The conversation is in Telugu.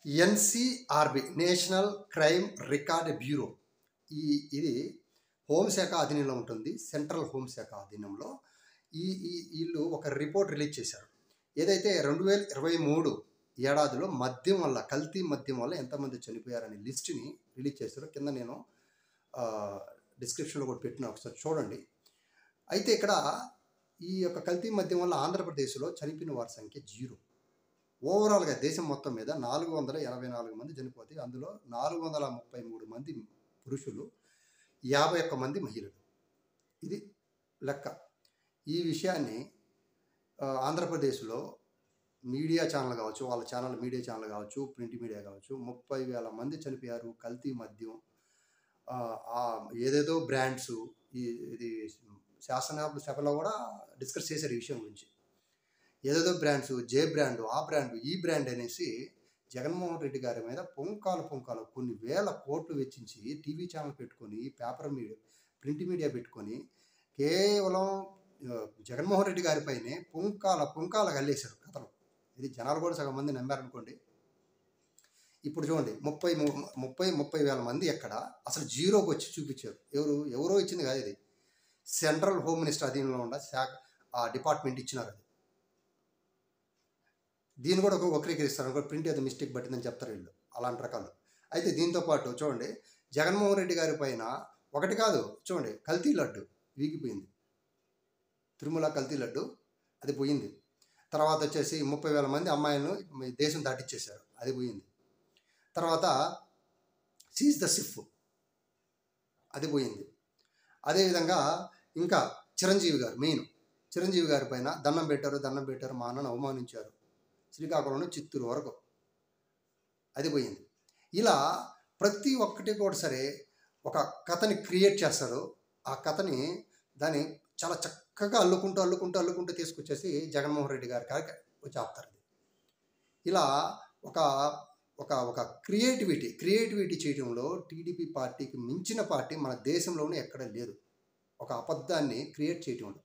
NCRB national crime record bureau ఇది హోంశాఖ అధీనంలో ఉంటుంది. సెంట్రల్ హోంశాఖ అధీనంలో వీళ్ళు ఒక రిపోర్ట్ రిలీజ్ చేశారు. ఏదైతే 2023 ఏడాదిలో మద్యం వల్ల, కల్తీ మద్యం వల్ల ఎంతమంది చనిపోయారనే లిస్టుని రిలీజ్ చేశారు. కింద నేను డిస్క్రిప్షన్లో కూడా పెట్టిన, ఒకసారి చూడండి. అయితే ఇక్కడ ఈ యొక్క కల్తీ మద్యం వల్ల ఆంధ్రప్రదేశ్లో చనిపోయిన వారి సంఖ్య 0. ఓవరాల్గా దేశం మొత్తం మీద 484 మంది చనిపోతే అందులో 433 మంది పురుషులు, 51 మంది మహిళలు. ఇది లెక్క. ఈ విషయాన్ని ఆంధ్రప్రదేశ్లో మీడియా ఛానల్ కావచ్చు, వాళ్ళ ఛానల్ మీడియా ఛానల్ కావచ్చు, ప్రింట్ మీడియా కావచ్చు, 30,000 మంది చనిపోయారు కల్తీ మద్యం. ఏదేదో బ్రాండ్స్, ఇది శాసనసభలో కూడా డిస్కస్ చేశారు ఈ విషయం గురించి. ఏదేదో బ్రాండ్స్, జే బ్రాండ్, ఆ బ్రాండ్, ఈ బ్రాండ్ అనేసి జగన్మోహన్ రెడ్డి గారి మీద పుంకాలు కొన్ని వేల కోట్లు వెచ్చించి టీవీ ఛానల్ పెట్టుకొని, పేపర్ మీడియా, ప్రింట్ మీడియా పెట్టుకొని కేవలం జగన్మోహన్ రెడ్డి గారిపైనే పుంకాల కల్లేశారు కథలు. ఇది జనాలు కూడా సగం మంది నమ్మారనుకోండి. ఇప్పుడు చూడండి, 30,000 మంది ఎక్కడ అసలు జీరోకి వచ్చి చూపించారు. ఎవరో ఇచ్చింది కాదు, ఇది సెంట్రల్ హోమ్ మినిస్టర్ అధీనంలో ఉన్న శాఖ, ఆ డిపార్ట్మెంట్ ఇచ్చినారు. అది దీన్ని కూడా వక్రీకరిస్తారు, ప్రింట్ ఏదో మిస్టేక్ పట్టిందని చెప్తారు వీళ్ళు, అలాంటి రకాలు. అయితే దీంతో పాటు చూడండి, జగన్మోహన్ రెడ్డి గారి పైన ఒకటి కాదు, చూడండి, కల్తీ లడ్డు వీగిపోయింది. తిరుమల కల్తీ లడ్డు అది పోయింది. తర్వాత వచ్చేసి 30,000 మంది అమ్మాయిలను దేశం దాటిచ్చేశారు, అది పోయింది. తర్వాత సీజ్ ద సిఫ్, అది పోయింది. అదేవిధంగా ఇంకా చిరంజీవి గారు, మెయిన్ చిరంజీవి గారి పైన దండం పెట్టారు, మా అన్నను అవమానించారు, శ్రీకాకుళం చిత్తూరు వరకు, అది పోయింది. ఇలా ప్రతి ఒక్కటి కూడా సరే ఒక కథని క్రియేట్ చేస్తారు. ఆ కథని దాన్ని చాలా చక్కగా అల్లుకుంటూ తీసుకొచ్చేసి జగన్మోహన్ రెడ్డి గారి కాడికి వచ్చి ఆపుతారు. ఇలా ఒక క్రియేటివిటీ చేయడంలో టీడీపీ పార్టీకి మించిన పార్టీ మన దేశంలోనే ఎక్కడ లేదు. ఒక అబద్ధాన్ని క్రియేట్ చేయడంలో